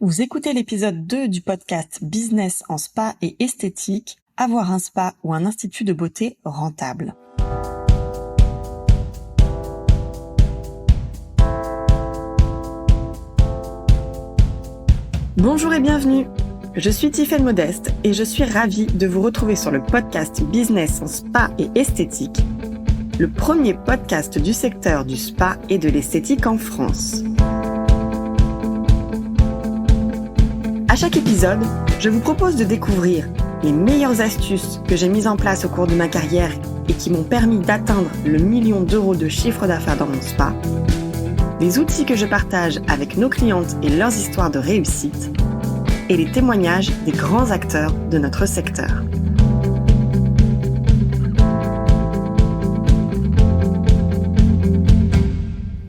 Vous écoutez l'épisode 2 du podcast Business en spa et esthétique, avoir un spa ou un institut de beauté rentable. Bonjour et bienvenue. Je suis Tiffaine Modeste et je suis ravie de vous retrouver sur le podcast Business en spa et esthétique, le premier podcast du secteur du spa et de l'esthétique en France. À chaque épisode, je vous propose de découvrir les meilleures astuces que j'ai mises en place au cours de ma carrière et qui m'ont permis d'atteindre le 1 million d'euros de chiffre d'affaires dans mon spa, les outils que je partage avec nos clientes et leurs histoires de réussite, et les témoignages des grands acteurs de notre secteur.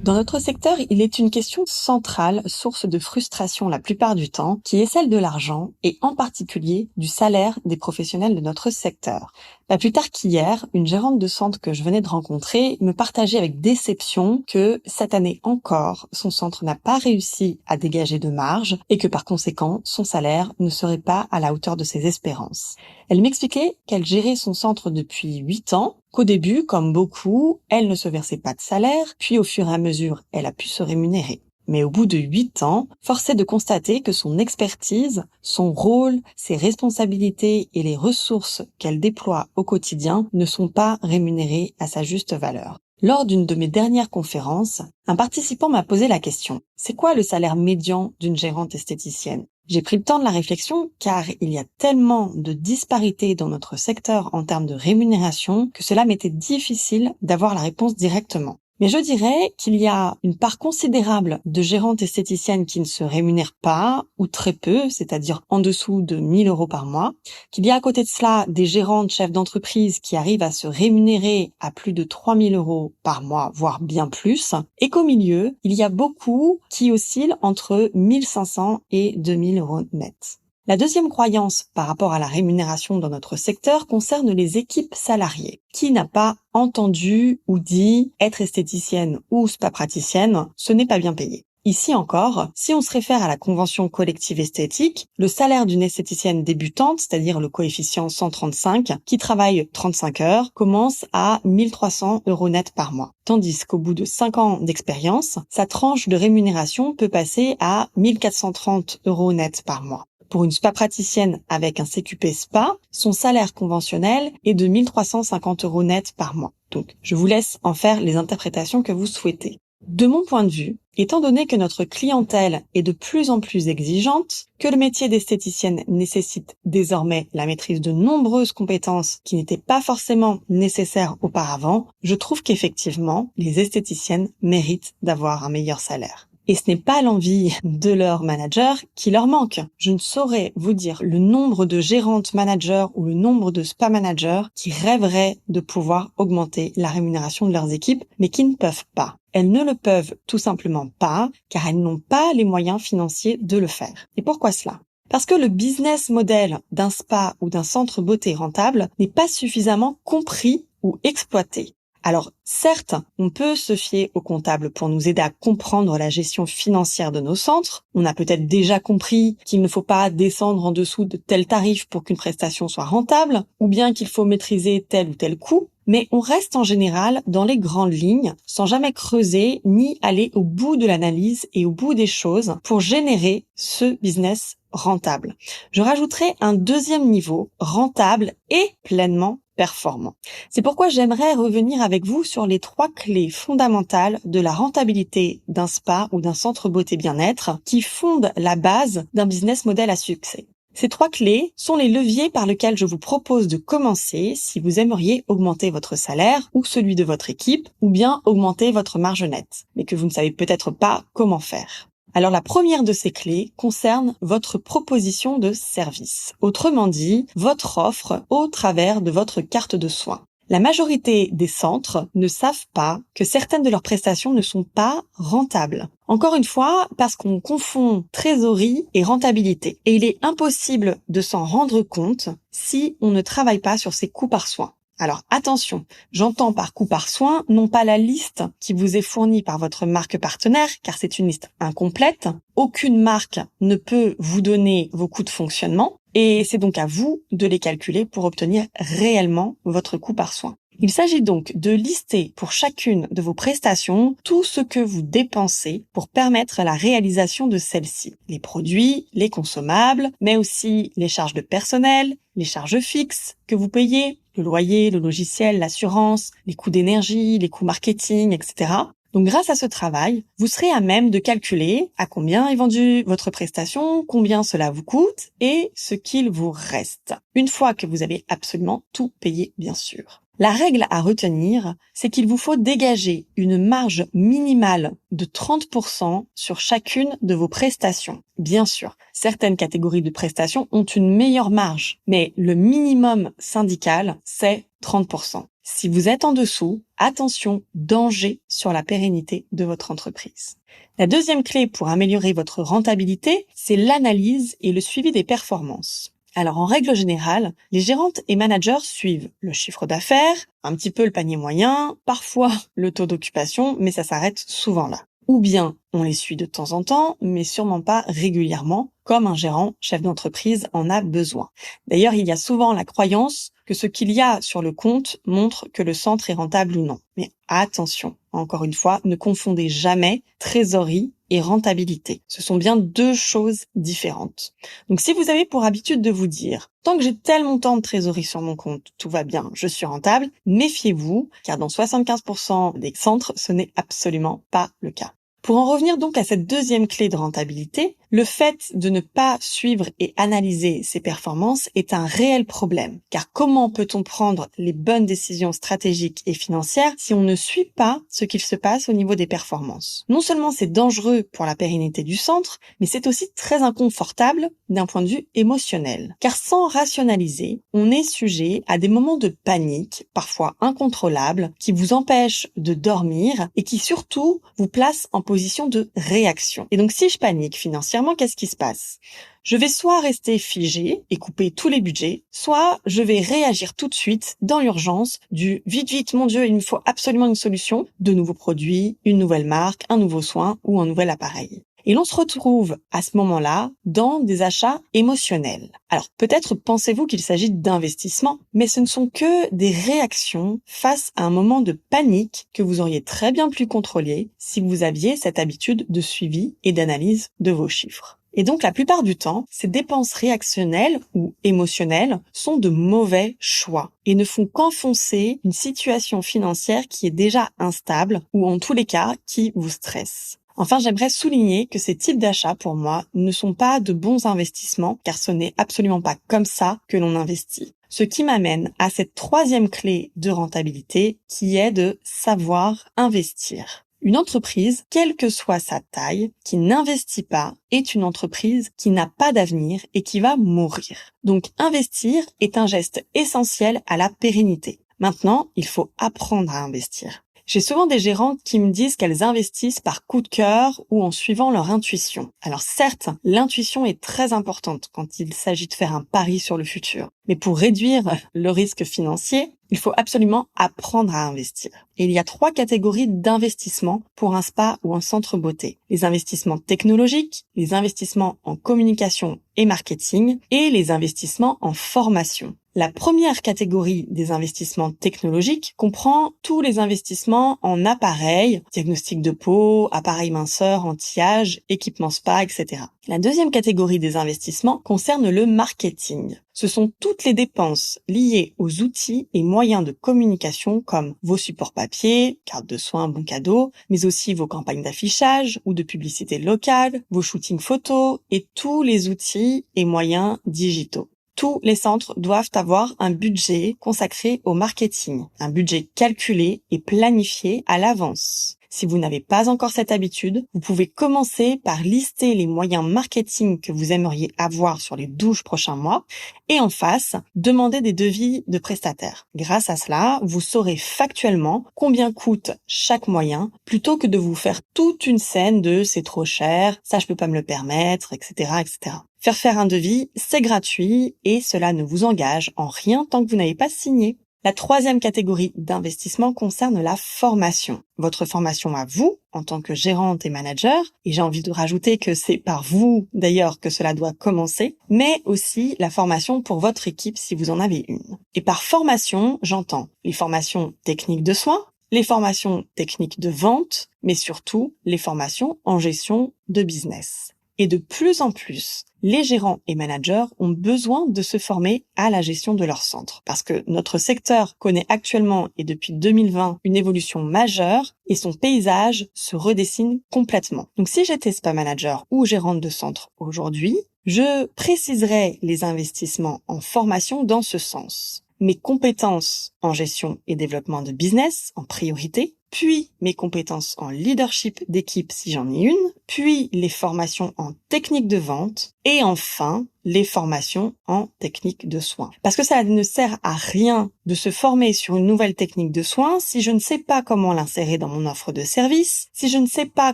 Dans notre secteur, il est une question centrale, source de frustration la plupart du temps, qui est celle de l'argent et en particulier du salaire des professionnels de notre secteur. Pas plus tard qu'hier, une gérante de centre que je venais de rencontrer me partageait avec déception que cette année encore, son centre n'a pas réussi à dégager de marge et que par conséquent, son salaire ne serait pas à la hauteur de ses espérances. Elle m'expliquait qu'elle gérait son centre depuis 8 ans, qu'au début, comme beaucoup, elle ne se versait pas de salaire, puis au fur et à mesure, elle a pu se rémunérer. Mais au bout de 8 ans, force est de constater que son expertise, son rôle, ses responsabilités et les ressources qu'elle déploie au quotidien ne sont pas rémunérées à sa juste valeur. Lors d'une de mes dernières conférences, un participant m'a posé la question: c'est quoi le salaire médian d'une gérante esthéticienne ? J'ai pris le temps de la réflexion car il y a tellement de disparités dans notre secteur en termes de rémunération que cela m'était difficile d'avoir la réponse directement. Mais je dirais qu'il y a une part considérable de gérantes esthéticiennes qui ne se rémunèrent pas, ou très peu, c'est-à-dire en dessous de 1 000 euros par mois, qu'il y a à côté de cela des gérantes chefs d'entreprise qui arrivent à se rémunérer à plus de 3 000 euros par mois, voire bien plus, et qu'au milieu, il y a beaucoup qui oscillent entre 1 500 et 2 000 euros net. La deuxième croyance par rapport à la rémunération dans notre secteur concerne les équipes salariées. Qui n'a pas entendu ou dit être esthéticienne ou spa praticienne, ce n'est pas bien payé. Ici encore, si on se réfère à la convention collective esthétique, le salaire d'une esthéticienne débutante, c'est-à-dire le coefficient 135, qui travaille 35 heures, commence à 1 300 euros net par mois. Tandis qu'au bout de 5 ans d'expérience, sa tranche de rémunération peut passer à 1 430 euros net par mois. Pour une spa praticienne avec un CQP spa, son salaire conventionnel est de 1 350 euros net par mois. Donc, je vous laisse en faire les interprétations que vous souhaitez. De mon point de vue, étant donné que notre clientèle est de plus en plus exigeante, que le métier d'esthéticienne nécessite désormais la maîtrise de nombreuses compétences qui n'étaient pas forcément nécessaires auparavant, je trouve qu'effectivement, les esthéticiennes méritent d'avoir un meilleur salaire. Et ce n'est pas l'envie de leur manager qui leur manque. Je ne saurais vous dire le nombre de gérantes managers ou le nombre de spa managers qui rêveraient de pouvoir augmenter la rémunération de leurs équipes, mais qui ne peuvent pas. Elles ne le peuvent tout simplement pas, car elles n'ont pas les moyens financiers de le faire. Et pourquoi cela ? Parce que le business model d'un spa ou d'un centre beauté rentable n'est pas suffisamment compris ou exploité. Alors, certes, on peut se fier au comptable pour nous aider à comprendre la gestion financière de nos centres. On a peut-être déjà compris qu'il ne faut pas descendre en dessous de tel tarif pour qu'une prestation soit rentable, ou bien qu'il faut maîtriser tel ou tel coût. Mais on reste en général dans les grandes lignes, sans jamais creuser ni aller au bout de l'analyse et au bout des choses pour générer ce business rentable. Je rajouterai un deuxième niveau, rentable et pleinement performant. C'est pourquoi j'aimerais revenir avec vous sur les 3 clés fondamentales de la rentabilité d'un spa ou d'un centre beauté bien-être qui fondent la base d'un business model à succès. Ces 3 clés sont les leviers par lesquels je vous propose de commencer si vous aimeriez augmenter votre salaire ou celui de votre équipe ou bien augmenter votre marge nette, mais que vous ne savez peut-être pas comment faire. Alors la première de ces clés concerne votre proposition de service. Autrement dit, votre offre au travers de votre carte de soins. La majorité des centres ne savent pas que certaines de leurs prestations ne sont pas rentables. Encore une fois, parce qu'on confond trésorerie et rentabilité. Et il est impossible de s'en rendre compte si on ne travaille pas sur ses coûts par soin. Alors attention, j'entends par coût par soin, non pas la liste qui vous est fournie par votre marque partenaire, car c'est une liste incomplète. Aucune marque ne peut vous donner vos coûts de fonctionnement, et c'est donc à vous de les calculer pour obtenir réellement votre coût par soin. Il s'agit donc de lister pour chacune de vos prestations tout ce que vous dépensez pour permettre la réalisation de celles-ci. Les produits, les consommables, mais aussi les charges de personnel, les charges fixes que vous payez, le loyer, le logiciel, l'assurance, les coûts d'énergie, les coûts marketing, etc. Donc grâce à ce travail, vous serez à même de calculer à combien est vendue votre prestation, combien cela vous coûte et ce qu'il vous reste. Une fois que vous avez absolument tout payé, bien sûr. La règle à retenir, c'est qu'il vous faut dégager une marge minimale de 30% sur chacune de vos prestations. Bien sûr, certaines catégories de prestations ont une meilleure marge, mais le minimum syndical, c'est 30%. Si vous êtes en dessous, attention, danger sur la pérennité de votre entreprise. La deuxième clé pour améliorer votre rentabilité, c'est l'analyse et le suivi des performances. Alors en règle générale, les gérantes et managers suivent le chiffre d'affaires, un petit peu le panier moyen, parfois le taux d'occupation, mais ça s'arrête souvent là. Ou bien on les suit de temps en temps, mais sûrement pas régulièrement, comme un gérant, chef d'entreprise en a besoin. D'ailleurs, il y a souvent la croyance que ce qu'il y a sur le compte montre que le centre est rentable ou non. Mais attention, encore une fois, ne confondez jamais trésorerie et rentabilité. Ce sont bien deux choses différentes. Donc si vous avez pour habitude de vous dire « Tant que j'ai tel montant de trésorerie sur mon compte, tout va bien, je suis rentable », méfiez-vous, car dans 75% des centres, ce n'est absolument pas le cas. Pour en revenir donc à cette deuxième clé de rentabilité, le fait de ne pas suivre et analyser ses performances est un réel problème. Car comment peut-on prendre les bonnes décisions stratégiques et financières si on ne suit pas ce qu'il se passe au niveau des performances? Non seulement c'est dangereux pour la pérennité du centre, mais c'est aussi très inconfortable d'un point de vue émotionnel. Car sans rationaliser, on est sujet à des moments de panique, parfois incontrôlables, qui vous empêchent de dormir et qui surtout vous placent en position de réaction. Et donc si je panique financièrement, qu'est-ce qui se passe? Je vais soit rester figé et couper tous les budgets, soit je vais réagir tout de suite dans l'urgence du vite, mon Dieu, il me faut absolument une solution, de nouveaux produits, une nouvelle marque, un nouveau soin ou un nouvel appareil. Et l'on se retrouve à ce moment-là dans des achats émotionnels. Alors peut-être pensez-vous qu'il s'agit d'investissements, mais ce ne sont que des réactions face à un moment de panique que vous auriez très bien pu contrôler si vous aviez cette habitude de suivi et d'analyse de vos chiffres. Et donc la plupart du temps, ces dépenses réactionnelles ou émotionnelles sont de mauvais choix et ne font qu'enfoncer une situation financière qui est déjà instable ou en tous les cas qui vous stresse. Enfin, j'aimerais souligner que ces types d'achats, pour moi, ne sont pas de bons investissements, car ce n'est absolument pas comme ça que l'on investit. Ce qui m'amène à cette troisième clé de rentabilité, qui est de savoir investir. Une entreprise, quelle que soit sa taille, qui n'investit pas, est une entreprise qui n'a pas d'avenir et qui va mourir. Donc, investir est un geste essentiel à la pérennité. Maintenant, il faut apprendre à investir. J'ai souvent des gérantes qui me disent qu'elles investissent par coup de cœur ou en suivant leur intuition. Alors certes, l'intuition est très importante quand il s'agit de faire un pari sur le futur. Mais pour réduire le risque financier, il faut absolument apprendre à investir. Et il y a 3 catégories d'investissements pour un spa ou un centre beauté. Les investissements technologiques, les investissements en communication et marketing et les investissements en formation. La première catégorie des investissements technologiques comprend tous les investissements en appareils, diagnostic de peau, appareils minceurs, anti-âge, équipements spa, etc. La deuxième catégorie des investissements concerne le marketing. Ce sont toutes les dépenses liées aux outils et moyens de communication comme vos supports papier, cartes de soins, bons cadeaux, mais aussi vos campagnes d'affichage ou de publicité locale, vos shootings photos et tous les outils et moyens digitaux. Tous les centres doivent avoir un budget consacré au marketing, un budget calculé et planifié à l'avance. Si vous n'avez pas encore cette habitude, vous pouvez commencer par lister les moyens marketing que vous aimeriez avoir sur les 12 prochains mois et en face, demander des devis de prestataires. Grâce à cela, vous saurez factuellement combien coûte chaque moyen plutôt que de vous faire toute une scène de « c'est trop cher, ça je peux pas me le permettre », etc., etc. Faire un devis, c'est gratuit et cela ne vous engage en rien tant que vous n'avez pas signé. La troisième catégorie d'investissement concerne la formation. Votre formation à vous, en tant que gérante et manager, et j'ai envie de rajouter que c'est par vous d'ailleurs que cela doit commencer, mais aussi la formation pour votre équipe si vous en avez une. Et par formation, j'entends les formations techniques de soins, les formations techniques de vente, mais surtout les formations en gestion de business. Et de plus en plus, les gérants et managers ont besoin de se former à la gestion de leur centre. Parce que notre secteur connaît actuellement et depuis 2020 une évolution majeure et son paysage se redessine complètement. Donc si j'étais spa manager ou gérante de centre aujourd'hui, je préciserais les investissements en formation dans ce sens. Mes compétences en gestion et développement de business en priorité, puis mes compétences en leadership d'équipe si j'en ai une, puis les formations en technique de vente et enfin les formations en technique de soins. Parce que ça ne sert à rien de se former sur une nouvelle technique de soins si je ne sais pas comment l'insérer dans mon offre de service, si je ne sais pas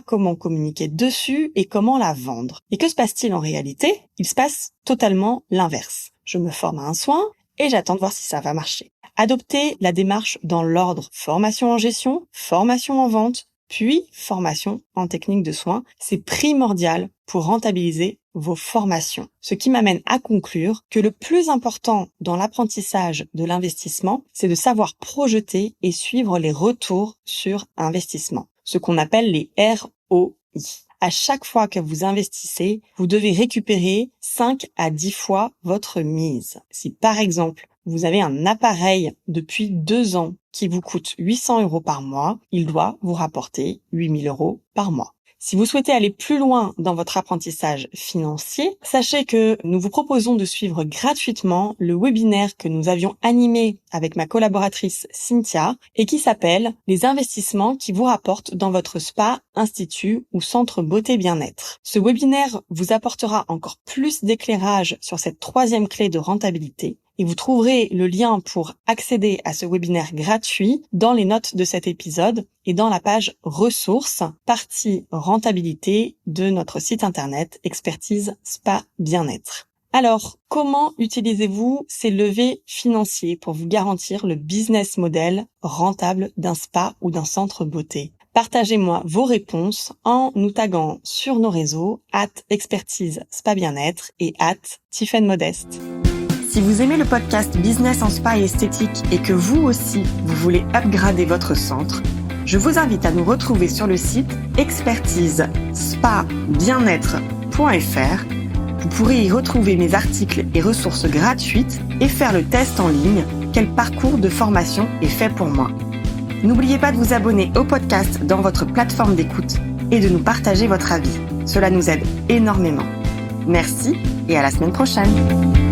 comment communiquer dessus et comment la vendre. Et que se passe-t-il en réalité? Il se passe totalement l'inverse. Je me forme à un soin et j'attends de voir si ça va marcher. Adoptez la démarche dans l'ordre formation en gestion, formation en vente, puis formation en technique de soins. C'est primordial pour rentabiliser vos formations. Ce qui m'amène à conclure que le plus important dans l'apprentissage de l'investissement, c'est de savoir projeter et suivre les retours sur investissement, ce qu'on appelle les ROI. À chaque fois que vous investissez, vous devez récupérer 5 à 10 fois votre mise. Si par exemple, vous avez un appareil depuis 2 ans qui vous coûte 800 € par mois, il doit vous rapporter 8 000 € par mois. Si vous souhaitez aller plus loin dans votre apprentissage financier, sachez que nous vous proposons de suivre gratuitement le webinaire que nous avions animé avec ma collaboratrice Cynthia et qui s'appelle « Les investissements qui vous rapportent dans votre spa, institut ou centre beauté bien-être ». Ce webinaire vous apportera encore plus d'éclairage sur cette troisième clé de rentabilité. Et vous trouverez le lien pour accéder à ce webinaire gratuit dans les notes de cet épisode et dans la page ressources, partie rentabilité de notre site internet Expertise Spa Bien-être. Alors, comment utilisez-vous ces leviers financiers pour vous garantir le business model rentable d'un spa ou d'un centre beauté? Partagez-moi vos réponses en nous taguant sur nos réseaux @expertise spa bien-être et @tiphaine-modeste. Si vous aimez le podcast Business en Spa et Esthétique et que vous aussi, vous voulez upgrader votre centre, je vous invite à nous retrouver sur le site expertise-spa-bien-être.fr. Vous pourrez y retrouver mes articles et ressources gratuites et faire le test en ligne « Quel parcours de formation est fait pour moi ?» N'oubliez pas de vous abonner au podcast dans votre plateforme d'écoute et de nous partager votre avis. Cela nous aide énormément. Merci et à la semaine prochaine.